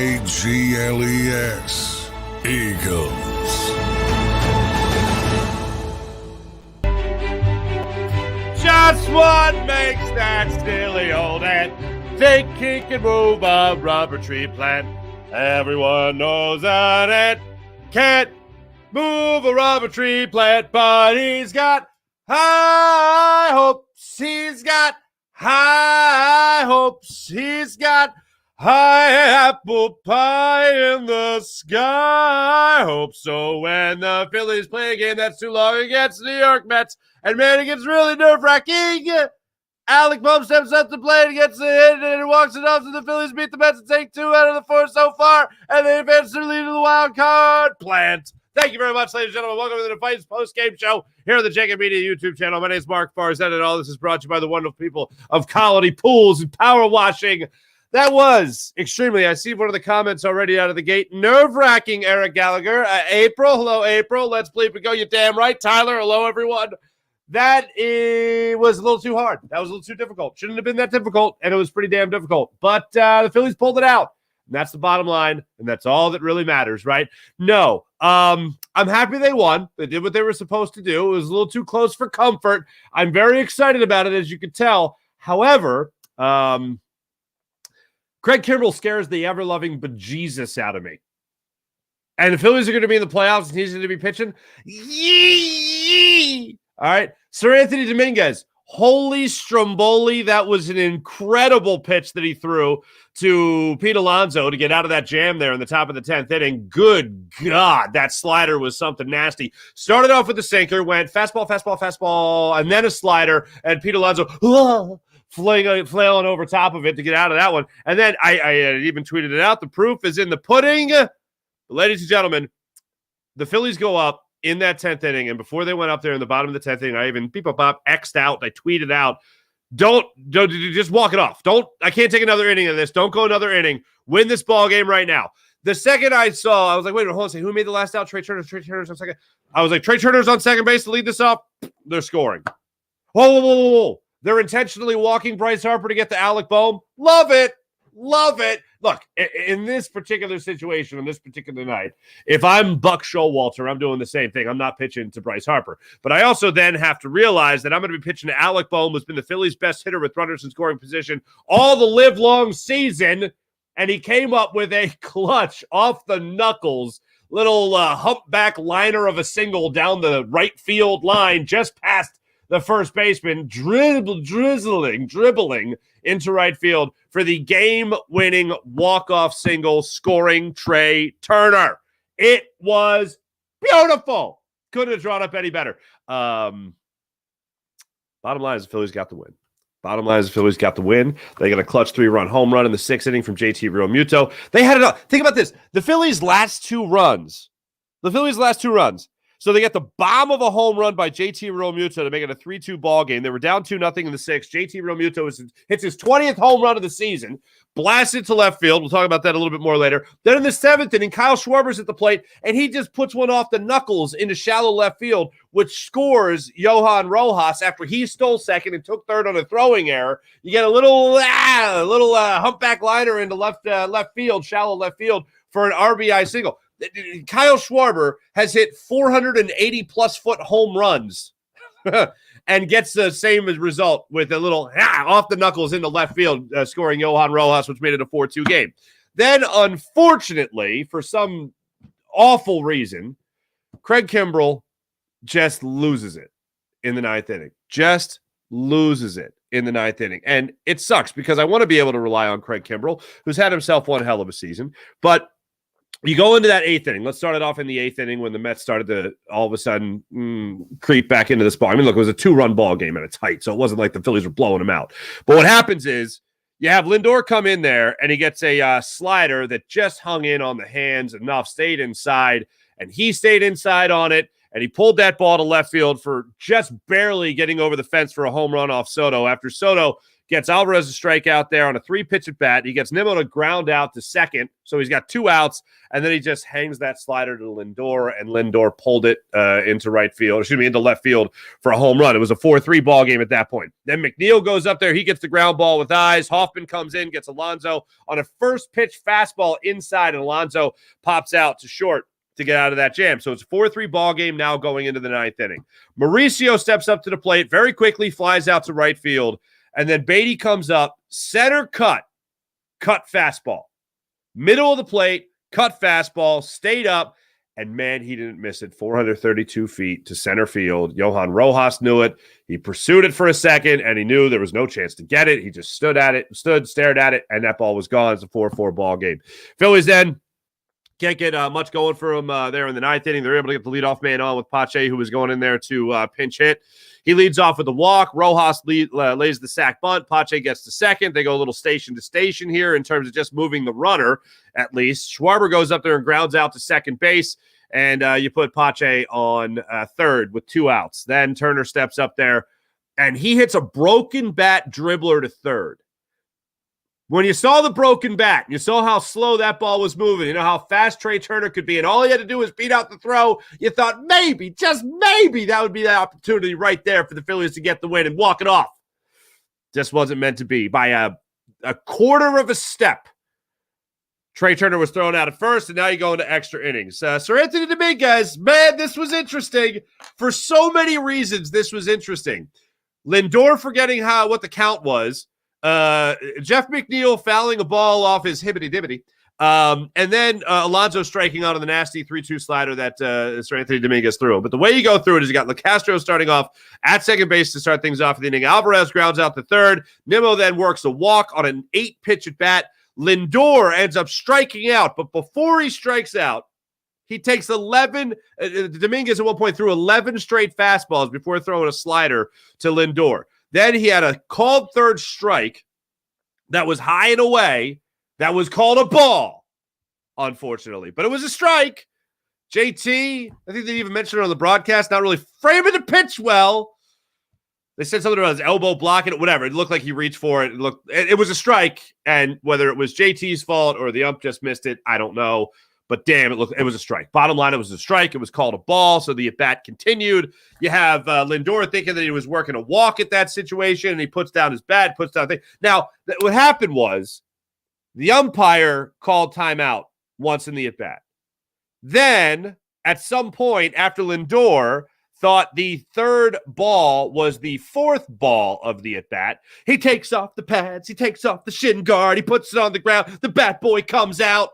Eagles. Eagles. Just what makes that silly old ant think he can move a rubber tree plant? Everyone knows an ant can't move a rubber tree plant, but he's got high hopes. He's got high hopes. He's got high apple pie in the sky. I hope so when the Phillies play a game that's too long against the New York Mets. And man, it gets really nerve-wracking. Alec Bohm steps up to play and gets the hit, and he walks it off, so the Phillies beat the Mets and take 2 out of the 4 so far, and they advance their lead to the wild card plant. Thank you very much, ladies and gentlemen. Welcome to the Fightins Postgame Show here on the JAKIB Media YouTube channel. My name is Marc Farzetta, and all this is brought to you by the wonderful people of Colony Pools and Power Washing. That was extremely, I see one of the comments already out of the gate, nerve-wracking, Eric Gallagher. April, hello, April. Let's bleep and go. You're damn right. Tyler, hello, everyone. That was a little too hard. That was a little too difficult. Shouldn't have been that difficult, and it was pretty damn difficult. But the Phillies pulled it out, and that's the bottom line, and that's all that really matters, right? No, I'm happy they won. They did what they were supposed to do. It was a little too close for comfort. I'm very excited about it, as you can tell. However, Craig Kimbrell scares the ever-loving bejesus out of me. And the Phillies are going to be in the playoffs, and he's going to be pitching. Yee! All right. Sir Anthony Dominguez, holy Stromboli. That was an incredible pitch that he threw to Pete Alonso to get out of that jam there in the top of the 10th inning. Good God, that slider was something nasty. Started off with the sinker, went fastball, and then a slider, and Pete Alonso flailing over top of it to get out of that one. And then I even tweeted it out. The proof is in the pudding. Ladies and gentlemen, the Phillies go up in that 10th inning, and before they went up there in the bottom of the 10th inning, I even X'd out, I tweeted out, don't just walk it off. I can't take another inning of this. Don't go another inning. Win this ball game right now. The second I saw, I was like, wait a minute, hold on a second. Who made the last out? Trey Turner's on second. I was like, Trey Turner's on second base to lead this off. They're scoring. Whoa. They're intentionally walking Bryce Harper to get to Alec Bohm. Love it. Look, in this particular situation, on this particular night, if I'm Buck Showalter, I'm doing the same thing. I'm not pitching to Bryce Harper. But I also then have to realize that I'm going to be pitching to Alec Bohm, who's been the Phillies' best hitter with runners in scoring position all the live-long season. And he came up with a clutch off the knuckles, little humpback liner of a single down the right field line, just past the first baseman, dribbling into right field for the game-winning walk-off single, scoring Trey Turner. It was beautiful. Couldn't have drawn up any better. Bottom line is the Phillies got the win. They got a clutch 3-run home run in the 6th inning from JT Realmuto. They had it up. Think about this. The Phillies' last two runs. So they get the bomb of a home run by JT Realmuto to make it a 3-2 ball game. They were down 2-0 in the 6th. JT Realmuto hits his 20th home run of the season, blasted to left field. We'll talk about that a little bit more later. Then in the 7th inning, Kyle Schwarber's at the plate, and he just puts one off the knuckles into shallow left field, which scores Johan Rojas after he stole second and took third on a throwing error. You get a little humpback liner into left field, shallow left field for an RBI single. Kyle Schwarber has hit 480-plus foot home runs and gets the same result with a little off the knuckles into left field, scoring Johan Rojas, which made it a 4-2 game. Then, unfortunately, for some awful reason, Craig Kimbrell just loses it in the 9th inning. And it sucks because I want to be able to rely on Craig Kimbrell, who's had himself one hell of a season. But you go into that 8th inning. Let's start it off in the 8th inning when the Mets started to all of a sudden creep back into this ball. I mean, look, it was a 2-run ball game at its height, so it wasn't like the Phillies were blowing them out. But what happens is you have Lindor come in there, and he gets a slider that just hung in on the hands enough, stayed inside, and he stayed inside on it, and he pulled that ball to left field for just barely getting over the fence for a home run off Soto after Soto gets Alvarez a strikeout there on a 3-pitch at bat. He gets Nimmo to ground out to second, so he's got 2 outs, and then he just hangs that slider to Lindor, and Lindor pulled it into into left field for a home run. It was a 4-3 ball game at that point. Then McNeil goes up there. He gets the ground ball with eyes. Hoffman comes in, gets Alonso on a first pitch fastball inside, and Alonso pops out to short to get out of that jam. So it's a 4-3 ball game now going into the 9th inning. Mauricio steps up to the plate very quickly, flies out to right field, and then Beatty comes up, center cut fastball. Middle of the plate, cut fastball, stayed up, and man, he didn't miss it. 432 feet to center field. Johan Rojas knew it. He pursued it for a second, and he knew there was no chance to get it. He just stared at it, and that ball was gone. It's a 4-4 ball game. Phillies then can't get much going for him there in the 9th inning. They're able to get the leadoff man on with Pache, who was going in there to pinch hit. He leads off with a walk. Rojas lays the sack bunt. Pache gets to second. They go a little station to station here in terms of just moving the runner, at least. Schwarber goes up there and grounds out to second base, and you put Pache on third with 2 outs. Then Turner steps up there, and he hits a broken bat dribbler to third. When you saw the broken bat, you saw how slow that ball was moving, you know how fast Trey Turner could be, and all he had to do was beat out the throw, you thought maybe, just maybe, that would be the opportunity right there for the Phillies to get the win and walk it off. Just wasn't meant to be. By a quarter of a step, Trey Turner was thrown out at first, and now you go into extra innings. Sir Anthony Dominguez, man, this was interesting. For so many reasons, this was interesting. Lindor forgetting what the count was. Jeff McNeil fouling a ball off his hibbity-dibbity. And then Alonso striking out on the nasty 3-2 slider that Sir Anthony Dominguez threw. But the way you go through it is you got LeCastro starting off at second base to start things off in the inning. Alvarez grounds out to third. Nimmo then works a walk on an 8-pitch at bat. Lindor ends up striking out. But before he strikes out, he takes 11. Dominguez at one point threw 11 straight fastballs before throwing a slider to Lindor. Then he had a called third strike that was high and away. That was called a ball, unfortunately. But it was a strike. JT, I think they even mentioned it on the broadcast, not really framing the pitch well. They said something about his elbow blocking it, whatever. It looked like he reached for it. It was a strike, and whether it was JT's fault or the ump just missed it, I don't know. But damn, it was a strike. Bottom line, it was a strike. It was called a ball, so the at-bat continued. You have Lindor thinking that he was working a walk at that situation, and he puts down his bat, puts down thing. Now, what happened was the umpire called timeout once in the at-bat. Then, at some point after Lindor thought the third ball was the fourth ball of the at-bat, he takes off the pads, he takes off the shin guard, he puts it on the ground, the bat boy comes out.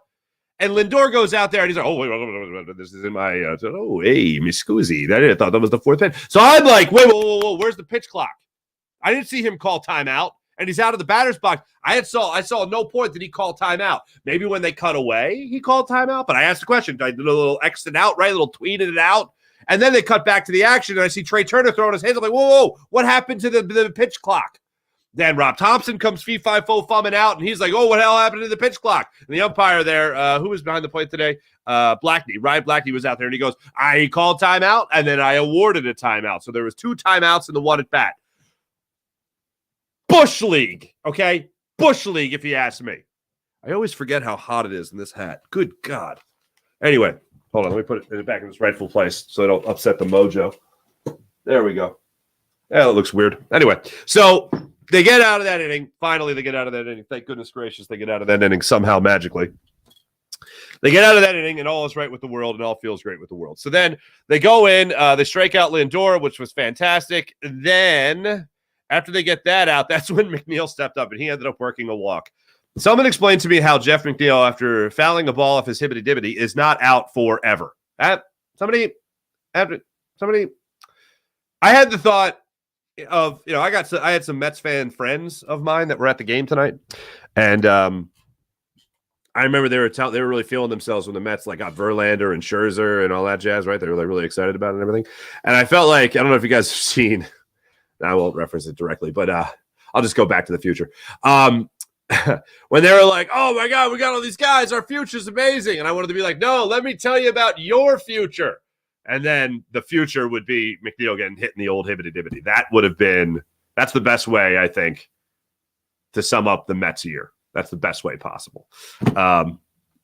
And Lindor goes out there and he's like, oh, wait, this is in my, hey, mi scusi. I thought that was the fourth pitch. So I'm like, whoa, where's the pitch clock? I didn't see him call timeout, and he's out of the batter's box. I saw no point that he called timeout. Maybe when they cut away, he called timeout, but I asked the question. I did a little X'd out, right? A little tweeted it out. And then they cut back to the action, and I see Trey Turner throwing his hands. I'm like, whoa, what happened to the pitch clock? Then Rob Thompson comes fee-fi-fo-fumming out, and he's like, oh, what the hell happened to the pitch clock? And the umpire there, who was behind the plate today? Ryan Blackney was out there, and he goes, I called timeout, and then I awarded a timeout. So there was 2 timeouts and the 1 at bat. Bush League, okay? Bush League, if you ask me. I always forget how hot it is in this hat. Good God. Anyway, hold on. Let me put it back in its rightful place so I don't upset the mojo. There we go. Yeah, it looks weird. Anyway, so they get out of that inning. Finally, they get out of that inning. Thank goodness gracious they get out of that inning somehow magically. They get out of that inning, and all is right with the world, and all feels great with the world. So then they go in. They strike out Lindor, which was fantastic. Then after they get that out, that's when McNeil stepped up, and he ended up working a walk. Someone explained to me how Jeff McNeil, after fouling a ball off his hibbity-dibbity, is not out forever. Somebody, I had the thought of, I had some Mets fan friends of mine that were at the game tonight, and I remember they were really feeling themselves when the Mets got Verlander and Scherzer and all that jazz, right? They were really excited about it and everything. And I felt like, I don't know if you guys have seen, I won't reference it directly, but I'll just go back to the future. When they were like, oh my God, we got all these guys, our future's amazing. And I wanted to be like, no, let me tell you about your future. And then the future would be McNeil getting hit in the old hibbity-dibbity. That's the best way, I think, to sum up the Mets year. That's the best way possible.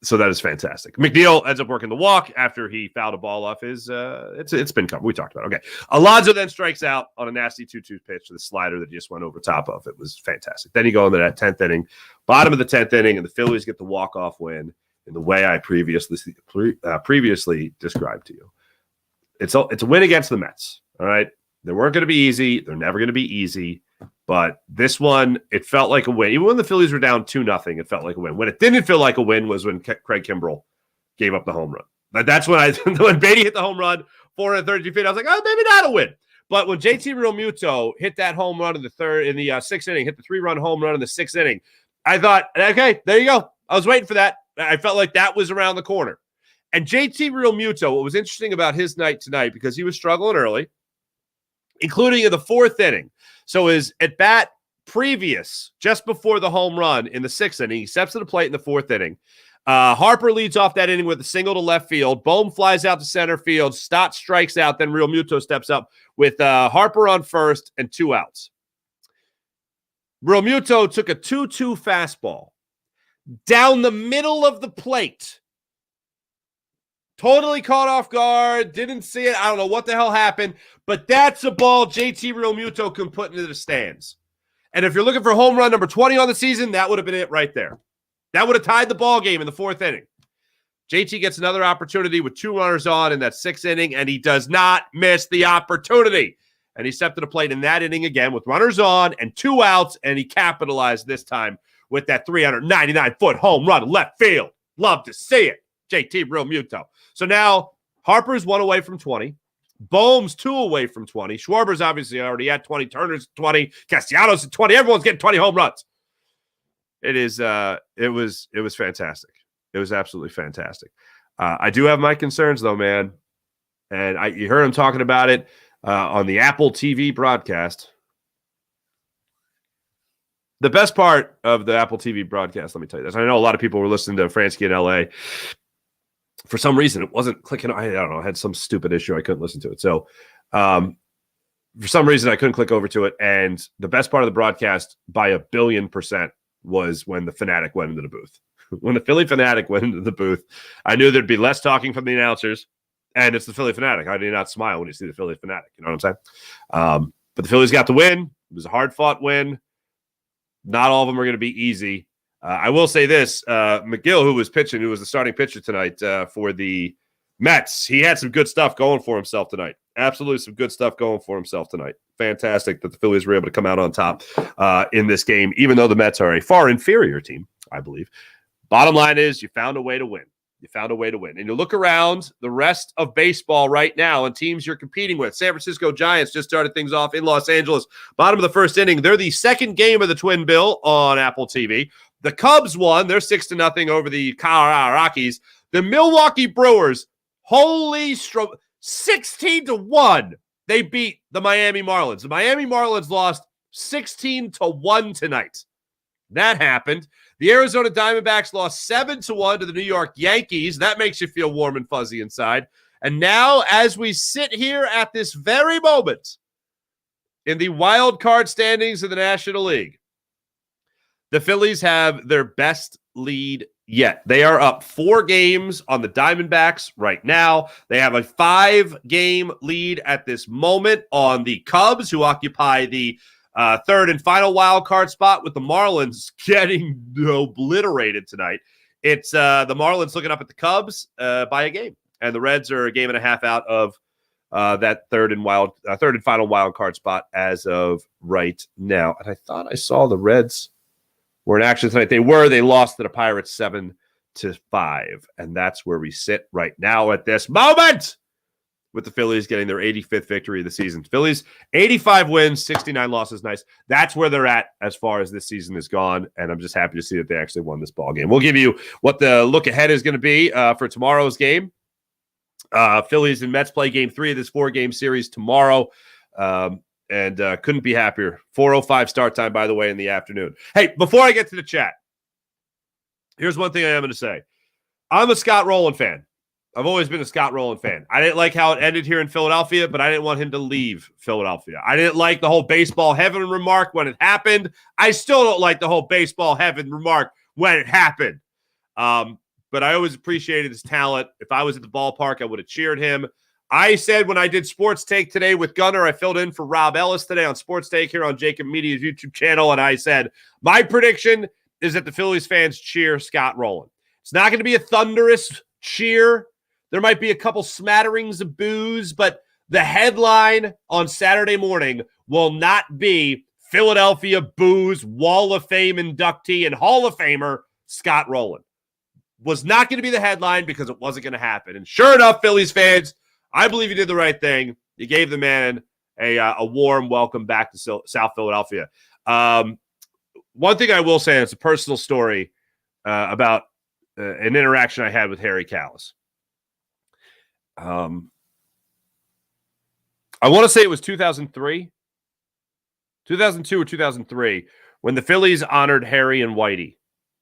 So that is fantastic. McNeil ends up working the walk after he fouled a ball off his it's been covered. We talked about it. Okay. Alonso then strikes out on a nasty 2-2 pitch to the slider that he just went over top of. It was fantastic. Then you go into that 10th inning, bottom of the 10th inning, and the Phillies get the walk-off win in the way I previously described to you. It's a win against the Mets. All right. They weren't going to be easy. They're never going to be easy. But this one, it felt like a win. Even when the Phillies were down 2-0, it felt like a win. When it didn't feel like a win was when Craig Kimbrell gave up the home run. That's when when Beatty hit the home run, 432 feet, I was like, oh, maybe not a win. But when JT Realmuto hit that home run in the 6th inning, hit the 3-run home run in the 6th inning, I thought, okay, there you go. I was waiting for that. I felt like that was around the corner. And JT Realmuto, what was interesting about his night tonight, because he was struggling early, including in the 4th inning. So his at bat previous, just before the home run in the 6th inning, he steps to the plate in the 4th inning. Harper leads off that inning with a single to left field. Bohm flies out to center field. Stott strikes out. Then Realmuto steps up with Harper on first and 2 outs. Realmuto took a 2-2 fastball down the middle of the plate. Totally caught off guard. Didn't see it. I don't know what the hell happened. But that's a ball JT Realmuto can put into the stands. And if you're looking for home run number 20 on the season, that would have been it right there. That would have tied the ball game in the 4th inning. JT gets another opportunity with 2 runners on in that 6th inning, and he does not miss the opportunity. And he stepped to the plate in that inning again with runners on and 2 outs, and he capitalized this time with that 399-foot home run left field. Love to see it. JT Realmuto. So now Harper's 1 away from 20. Bohm's 2 away from 20. Schwarber's obviously already at 20. Turner's 20. Castellanos at 20. Everyone's getting 20 home runs. It was fantastic. It was absolutely fantastic. I do have my concerns though, man. And you heard him talking about it on the Apple TV broadcast. The best part of the Apple TV broadcast, let me tell you this. I know a lot of people were listening to Fransky in LA. For some reason, it wasn't clicking. I don't know. I had some stupid issue. I couldn't listen to it. So for some reason, I couldn't click over to it. And the best part of the broadcast by 1,000,000,000% was when the Fanatic went into the booth. When the Philly Fanatic went into the booth, I knew there'd be less talking from the announcers. And it's the Philly Fanatic. How do you not smile when you see the Philly Fanatic? You know what I'm saying? But the Phillies got the win. It was a hard-fought win. Not all of them are going to be easy. I will say this, McGill, who was the starting pitcher tonight for the Mets, he had some good stuff going for himself tonight. Absolutely some good stuff going for himself tonight. Fantastic that the Phillies were able to come out on top in this game, even though the Mets are a far inferior team, I believe. Bottom line is you found a way to win. You found a way to win. And you look around the rest of baseball right now and teams you're competing with. San Francisco Giants just started things off in Los Angeles. Bottom of the 1st inning. They're the 2nd game of the Twin Bill on Apple TV. The Cubs won. They're 6-0 over the Colorado Rockies. The Milwaukee Brewers, 16-1. They beat the Miami Marlins. The Miami Marlins lost 16-1 tonight. That happened. The Arizona Diamondbacks lost 7-1 to the New York Yankees. That makes you feel warm and fuzzy inside. And now, as we sit here at this very moment in the wild card standings of the National League, the Phillies have their best lead yet. They are up 4 games on the Diamondbacks right now. They have a 5-game lead at this moment on the Cubs, who occupy the 3rd and final wild card spot, with the Marlins getting obliterated tonight. It's the Marlins looking up at the Cubs by a game, and the Reds are a game and a half out of that 3rd and final wild card spot as of right now. And I thought I saw the Reds were in action tonight. They lost to the Pirates 7-5, and that's where we sit right now at this moment, with the Phillies getting their 85th victory of the season. Phillies, 85 wins, 69 losses. Nice. That's where they're at as far as this season is gone, and I'm just happy to see that they actually won this ball game. We'll give you what the look ahead is going to be for tomorrow's game. Phillies and Mets play game 3 of this 4-game series tomorrow, and couldn't be happier. 4:05 start time, by the way, in the afternoon. Hey, before I get to the chat, here's one thing I am going to say. I'm a Scott Rowland fan. I've always been a Scott Rowland fan. I didn't like how it ended here in Philadelphia, but I didn't want him to leave Philadelphia. I didn't like the whole baseball heaven remark when it happened. I still don't like the whole baseball heaven remark when it happened. But I always appreciated his talent. If I was at the ballpark, I would have cheered him. I said when I did Sports Take today with Gunner, I filled in for Rob Ellis today on Sports Take here on JAKIB Media's YouTube channel, and I said, my prediction is that the Phillies fans cheer Scott Rowland. It's not going to be a thunderous cheer. There might be a couple smatterings of boos, but the headline on Saturday morning will not be Philadelphia boos Wall of Fame inductee and Hall of Famer Scott Rowland. Was not going to be the headline because it wasn't going to happen. And sure enough, Phillies fans, I believe you did the right thing. You gave the man a warm welcome back to South Philadelphia. One thing I will say, it's a personal story about an interaction I had with Harry Kalas. I want to say it was 2003, 2002 or 2003, when the Phillies honored Harry and Whitey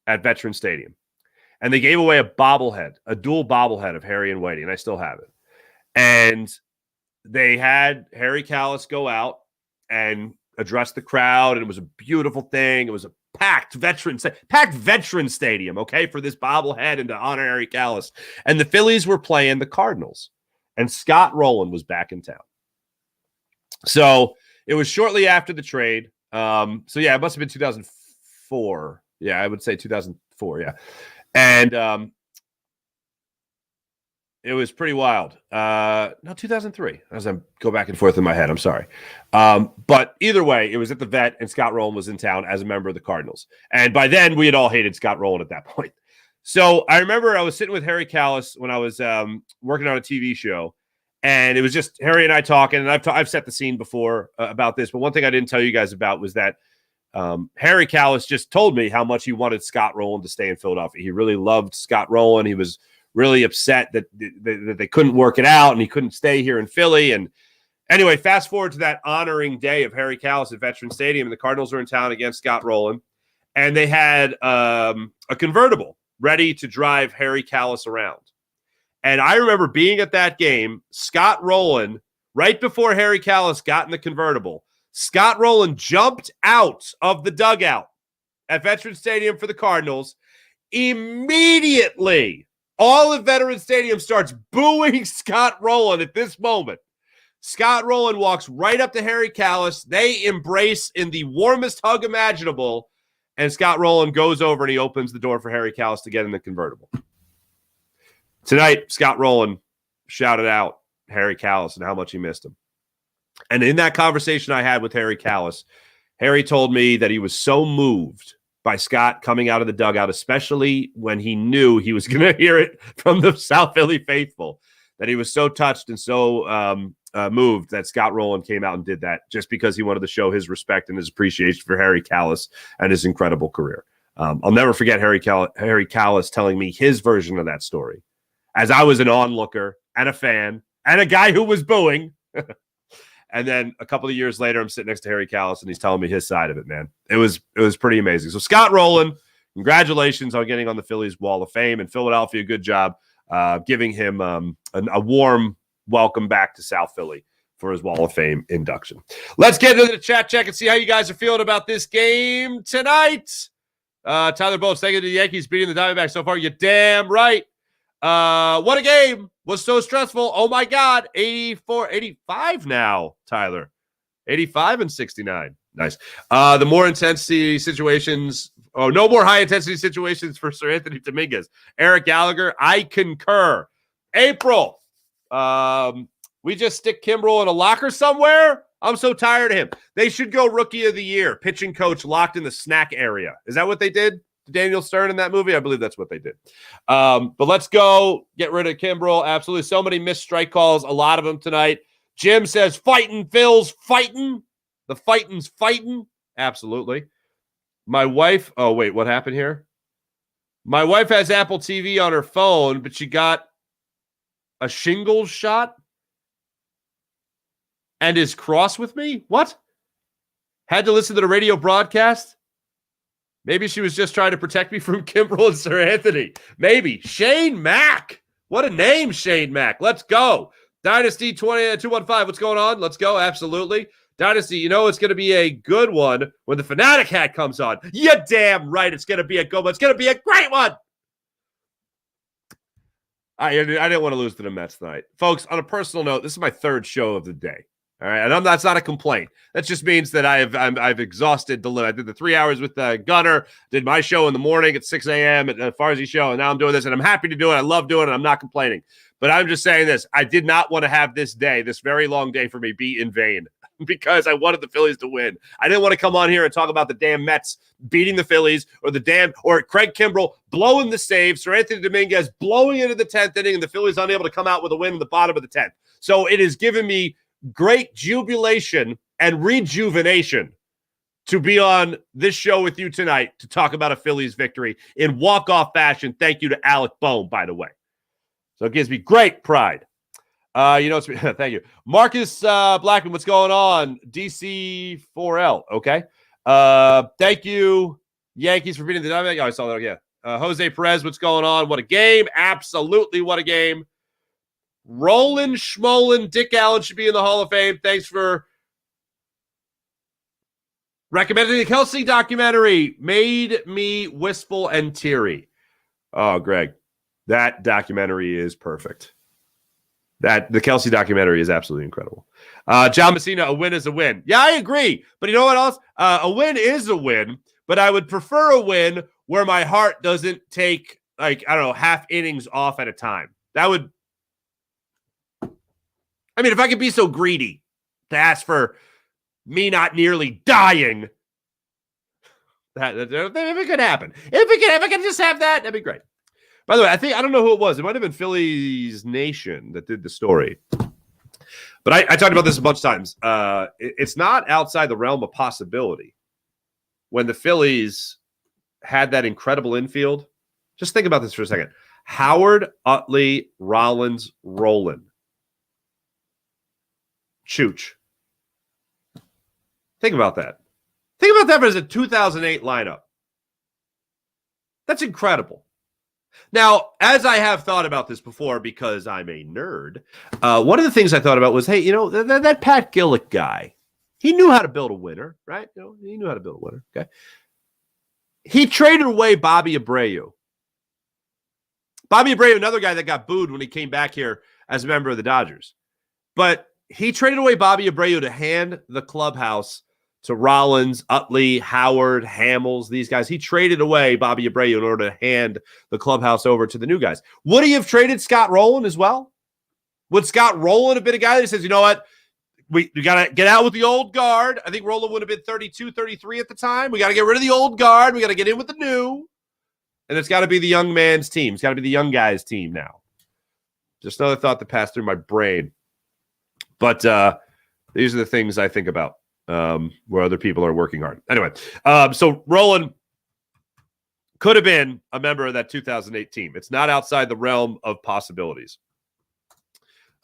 at Veterans Stadium. And they gave away a bobblehead, a dual bobblehead of Harry and Whitey, and I still have it. And they had Harry Kalas go out and address the crowd, and it was a beautiful thing. It was a packed veteran stadium, okay, for this bobblehead and to honor Harry Kalas. And the Phillies were playing the Cardinals, and Scott Rowland was back in town. So it was shortly after the trade. So yeah, it must have been 2004. Yeah, I would say 2004. Yeah, and it was pretty wild. No, 2003. As I go back and forth in my head, I'm sorry. But either way, it was at the Vet, and Scott Rowland was in town as a member of the Cardinals. And by then, we had all hated Scott Rowland at that point. So I remember I was sitting with Harry Kalas when I was working on a TV show, and it was just Harry and I talking. And I've set the scene before about this, but one thing I didn't tell you guys about was that Harry Kalas just told me how much he wanted Scott Rowland to stay in Philadelphia. He really loved Scott Rowland. He was really upset that they couldn't work it out and he couldn't stay here in Philly. And anyway, fast forward to that honoring day of Harry Kalas at Veterans Stadium, and the Cardinals were in town against Scott Rowland, and they had a convertible ready to drive Harry Kalas around. And I remember being at that game, Scott Rowland, right before Harry Kalas got in the convertible, Scott Rowland jumped out of the dugout at Veterans Stadium for the Cardinals. Immediately, all of Veterans Stadium starts booing Scott Rowland at this moment. Scott Rowland walks right up to Harry Kalas. They embrace in the warmest hug imaginable, and Scott Rowland goes over and he opens the door for Harry Kalas to get in the convertible. Tonight, Scott Rowland shouted out Harry Kalas and how much he missed him. And in that conversation I had with Harry Kalas, Harry told me that he was so moved by Scott coming out of the dugout, especially when he knew he was going to hear it from the South Philly faithful, that he was so touched and so moved that Scott Rowland came out and did that just because he wanted to show his respect and his appreciation for Harry Kalas and his incredible career. I'll never forget Harry Kalas telling me his version of that story, as I was an onlooker and a fan and a guy who was booing. And then a couple of years later, I'm sitting next to Harry Kalas, and he's telling me his side of it, man. It was pretty amazing. So Scott Rowland, congratulations on getting on the Phillies Wall of Fame. And Philadelphia, good job giving him a warm welcome back to South Philly for his Wall of Fame induction. Let's get into the chat check and see how you guys are feeling about this game tonight. Tyler Bowles, thank you to the Yankees beating the Diamondbacks so far. You're damn right. What a game. Was so stressful. Oh my God. 85 now, Tyler. 85 and 69. Nice. The more intensity situations. Oh, no more high intensity situations for Sir Anthony Dominguez. Eric Gallagher, I concur. April. We just stick Kimbrel in a locker somewhere. I'm so tired of him. They should go Rookie of the Year. Pitching coach locked in the snack area. Is that what they did? Daniel Stern in that movie? I believe that's what they did. But let's go get rid of Kimbrel. Absolutely. So many missed strike calls, a lot of them tonight. Jim says, fighting, Phil's fighting. The Fightins fighting. Absolutely. My wife, oh, wait, what happened here? My wife has Apple TV on her phone, but she got a shingles shot and is cross with me? What? Had to listen to the radio broadcast? Maybe she was just trying to protect me from Kimbrel and Sir Anthony. Maybe. Shane Mack. What a name, Shane Mack. Let's go. Dynasty 215. What's going on? Let's go. Absolutely. Dynasty, you know it's going to be a good one when the Fanatic hat comes on. You're damn right it's going to be a good one. It's going to be a great one. I didn't want to lose to the Mets tonight. Folks, on a personal note, this is my third show of the day. All right, and that's not a complaint. That just means that I've exhausted the limit. I did the 3 hours with Gunner, did my show in the morning at 6 a.m. at the Farzy show, and now I'm doing this, and I'm happy to do it. I love doing it. I'm not complaining. But I'm just saying this. I did not want to have this day, this very long day for me, be in vain because I wanted the Phillies to win. I didn't want to come on here and talk about the damn Mets beating the Phillies or Craig Kimbrell blowing the save, Sir Anthony Dominguez blowing into the 10th inning, and the Phillies unable to come out with a win in the bottom of the 10th. So it has given me great jubilation and rejuvenation to be on this show with you tonight to talk about a Phillies victory in walk-off fashion. Thank you to Alec Bohm, by the way. So it gives me great pride. Thank you. Marcus Blackman, what's going on? DC4L, okay. Thank you, Yankees, for beating the Diamondbacks. Oh, I saw that, yeah. Jose Perez, what's going on? What a game. Absolutely what a game. Roland Schmolin, Dick Allen should be in the Hall of Fame. Thanks for recommending the Kelsey documentary. Made me wistful and teary. Oh, Greg, that documentary is perfect. The Kelsey documentary is absolutely incredible. John Messina, a win is a win. Yeah, I agree. But you know what else? A win is a win, but I would prefer a win where my heart doesn't take, half innings off at a time. That would, if I could be so greedy to ask for me not nearly dying, if it could happen. If I could just have that, that'd be great. By the way, I don't know who it was. It might have been Phillies Nation that did the story. But I talked about this a bunch of times. It's not outside the realm of possibility. When the Phillies had that incredible infield, just think about this for a second. Howard, Utley, Rollins, Rowland. Chooch. Think about that. Think about that as a 2008 lineup. That's incredible. Now, as I have thought about this before, because I'm a nerd, one of the things I thought about was, hey, that Pat Gillick guy, he knew how to build a winner, right? He knew how to build a winner, okay? He traded away Bobby Abreu. Bobby Abreu, another guy that got booed when he came back here as a member of the Dodgers. But he traded away Bobby Abreu to hand the clubhouse to Rollins, Utley, Howard, Hamels, these guys. He traded away Bobby Abreu in order to hand the clubhouse over to the new guys. Would he have traded Scott Rowland as well? Would Scott Rowland have been a guy that says, you know what, we got to get out with the old guard? I think Rowland would have been 32, 33 at the time. We got to get rid of the old guard. We got to get in with the new. And it's got to be the young man's team. It's got to be the young guy's team now. Just another thought that passed through my brain. But these are the things I think about. Where other people are working hard. Anyway, so Rowland could have been a member of that 2008 team. It's not outside the realm of possibilities.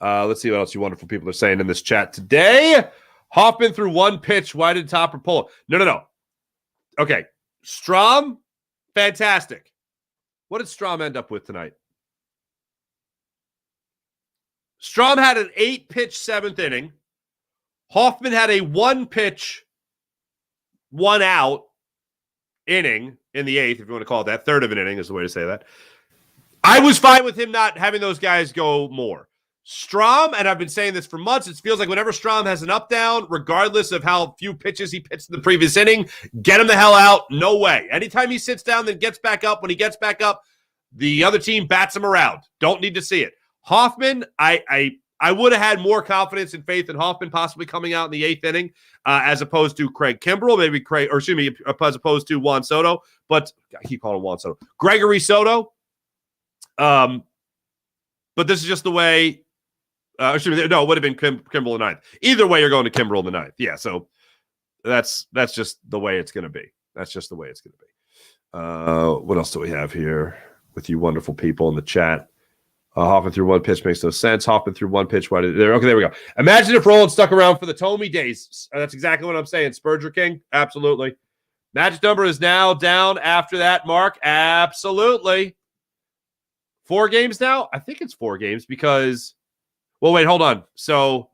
Let's see what else you wonderful people are saying in this chat today. Hoffman threw one pitch. Why did Topper pull? No. Okay. Strom, fantastic. What did Strom end up with tonight? Strom had an 8-pitch 7th inning. Hoffman had a 1-pitch, 1-out inning in the 8th, if you want to call it that. Third of an inning is the way to say that. I was fine with him not having those guys go more. Strom, and I've been saying this for months, it feels like whenever Strom has an up-down, regardless of how few pitches he pitched in the previous inning, get him the hell out. No way. Anytime he sits down, then gets back up. When he gets back up, the other team bats him around. Don't need to see it. Hoffman, I would have had more confidence and faith in Hoffman possibly coming out in the 8th inning as opposed to Craig Kimbrell, as opposed to Juan Soto. But I keep calling him Juan Soto. Gregory Soto. But this is just the way. It would have been Kimbrell in the 9th. Either way, you're going to Kimbrell in the 9th. Yeah, so that's just the way it's going to be. That's just the way it's going to be. What else do we have here with you wonderful people in the chat? Hoffman threw one pitch makes no sense. Hoffman threw one pitch. Why did there? Okay, there we go. Imagine if Rowland stuck around for the Tomey days. That's exactly what I'm saying. Spurger King, absolutely. Magic number is now down after that, Mark. Absolutely. 4 games now? I think it's 4 games because, well, wait, hold on. So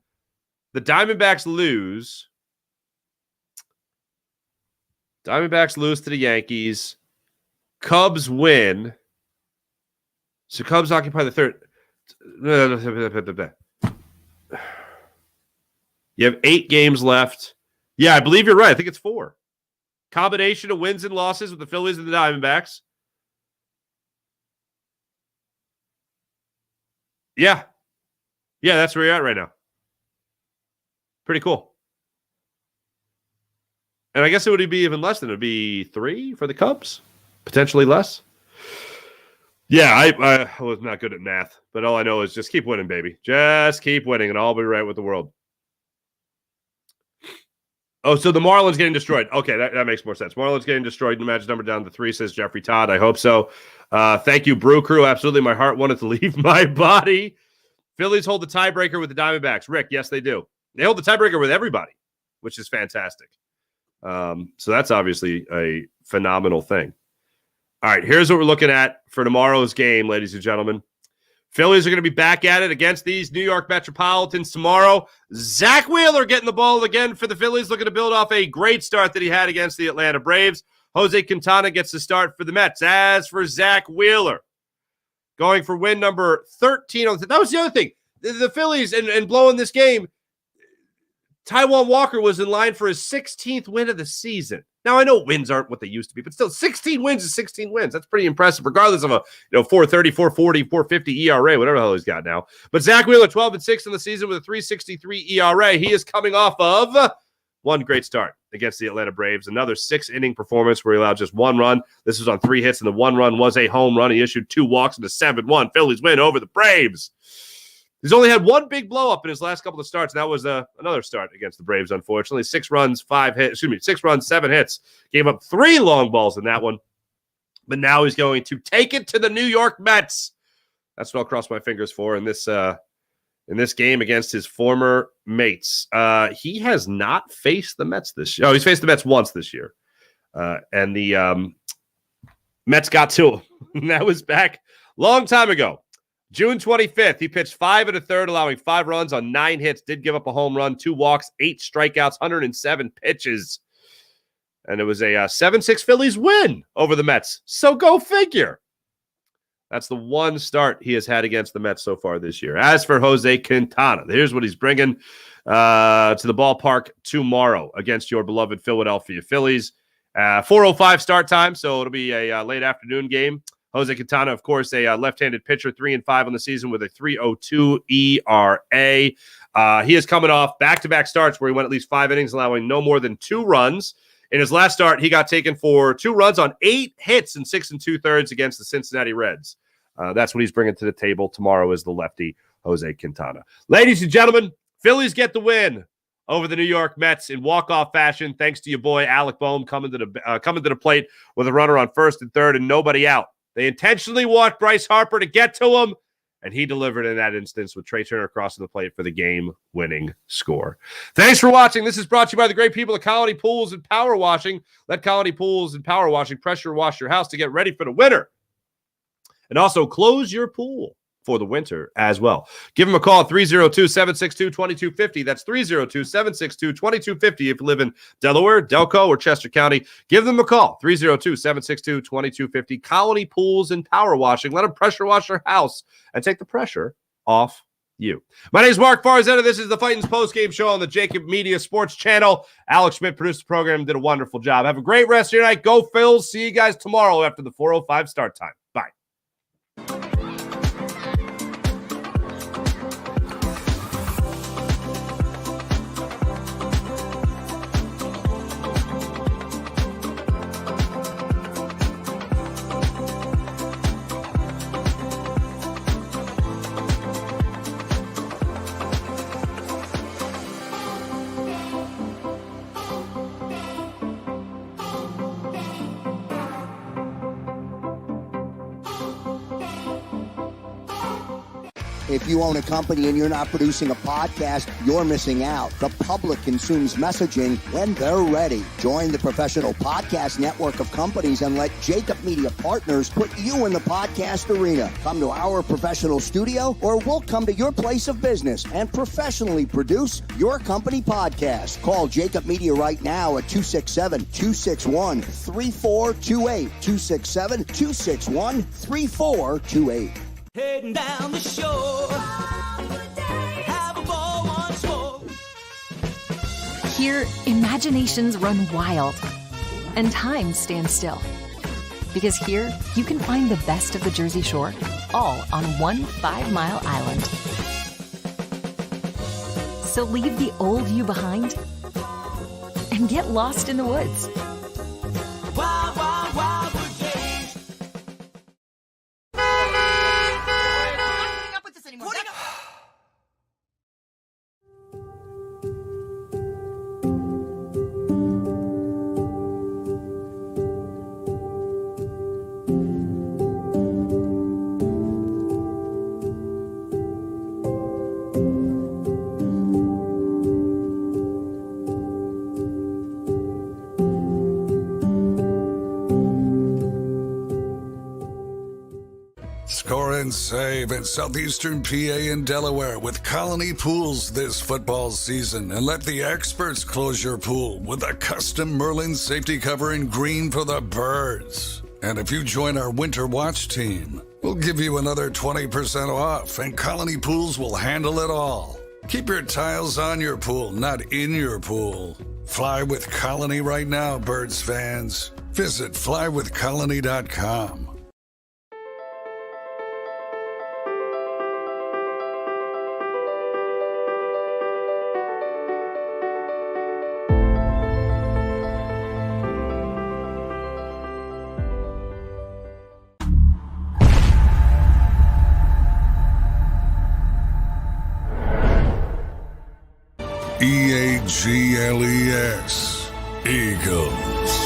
the Diamondbacks lose. Diamondbacks lose to the Yankees. Cubs win. So Cubs occupy the third. You have 8 games left. Yeah, I believe you're right. I think it's 4. Combination of wins and losses with the Phillies and the Diamondbacks. Yeah. Yeah, that's where you're at right now. Pretty cool. And I guess it would be even less than it would be 3 for the Cubs. Potentially less. Yeah, I was not good at math, but all I know is just keep winning, baby. Just keep winning, and I'll be right with the world. Oh, so the Marlins getting destroyed. Okay, that makes more sense. Marlins getting destroyed. Match number down to 3, says Jeffrey Todd. I hope so. Thank you, Brew Crew. Absolutely, my heart wanted to leave my body. Phillies hold the tiebreaker with the Diamondbacks. Rick, yes, they do. They hold the tiebreaker with everybody, which is fantastic. So that's obviously a phenomenal thing. All right, here's what we're looking at for tomorrow's game, ladies and gentlemen. Phillies are going to be back at it against these New York Metropolitans tomorrow. Zach Wheeler getting the ball again for the Phillies, looking to build off a great start that he had against the Atlanta Braves. Jose Quintana gets the start for the Mets. As for Zach Wheeler, going for win number 13. That was the other thing. The Phillies, and blowing this game, Taijuan Walker was in line for his 16th win of the season. Now, I know wins aren't what they used to be, but still, 16 wins is 16 wins. That's pretty impressive, regardless of a 4.30, 4.40, 4.50 ERA, whatever the hell he's got now. But Zach Wheeler, 12-6 in the season with a 3.63 ERA. He is coming off of one great start against the Atlanta Braves. Another 6-inning performance where he allowed just 1 run. This was on 3 hits, and the 1 run was a home run. He issued 2 walks in the 7-1 Phillies win over the Braves. He's only had 1 big blow up in his last couple of starts, and that was another start against the Braves, unfortunately. 6 runs, 6 runs, 7 hits. Gave up 3 long balls in that one. But now he's going to take it to the New York Mets. That's what I'll cross my fingers for in this game against his former mates. He has not faced the Mets this year. Oh, he's faced the Mets once this year. And the Mets got to him. That was back a long time ago. June 25th, he pitched 5 1/3, allowing 5 runs on 9 hits, did give up a home run, 2 walks, 8 strikeouts, 107 pitches. And it was a 7-6 Phillies win over the Mets. So go figure. That's the one start he has had against the Mets so far this year. As for Jose Quintana, here's what he's bringing to the ballpark tomorrow against your beloved Philadelphia Phillies. 4:05 start time, so it'll be a late afternoon game. Jose Quintana, of course, a left-handed pitcher, 3-5 on the season with a 3.02 ERA. He is coming off back-to-back starts where he went at least 5 innings, allowing no more than 2 runs. In his last start, he got taken for 2 runs on 8 hits in 6 2/3 against the Cincinnati Reds. That's what he's bringing to the table tomorrow is the lefty, Jose Quintana. Ladies and gentlemen, Phillies get the win over the New York Mets in walk-off fashion, thanks to your boy Alec Boehm coming to the plate with a runner on first and third and nobody out. They intentionally walked Bryce Harper to get to him, and he delivered in that instance with Trey Turner crossing the plate for the game-winning score. Thanks for watching. This is brought to you by the great people at Colony Pools and Power Washing. Let Colony Pools and Power Washing pressure wash your house to get ready for the winter. And also close your pool for the winter as well. Give them a call at 302-762-2250. That's 302-762-2250 if you live in Delaware, Delco, or Chester County. Give them a call, 302-762-2250. Colony Pools and Power Washing. Let them pressure wash your house and take the pressure off you. My name is Marc Farzetta. This is the Fightins Postgame Show on the JAKIB Media Sports Channel. Alex Schmidt produced the program and did a wonderful job. Have a great rest of your night. Go Phils. See you guys tomorrow after the 4:05 start time. Bye. If you own a company and you're not producing a podcast, you're missing out. The public consumes messaging when they're ready. Join the professional podcast network of companies and let JAKIB Media Partners put you in the podcast arena. Come to our professional studio, or we'll come to your place of business and professionally produce your company podcast. Call JAKIB Media right now at 267-261-3428. 267-261-3428. Heading down the shore, have a ball once more. Here, imaginations run wild and time stands still. Because here, you can find the best of the Jersey Shore, all on one 5-mile island. So leave the old you behind and get lost in the woods. Wild, wild, wild wood days. Up with this anymore. Score and save in southeastern PA and Delaware with Colony Pools this football season, and let the experts close your pool with a custom Merlin safety cover in green for the birds. And if you join our Winter Watch team, we'll give you another 20% off, and Colony Pools will handle it all. Keep your tiles on your pool, not in your pool. Fly with Colony right now, Birds fans. Visit flywithcolony.com. EAGLES, Eagles.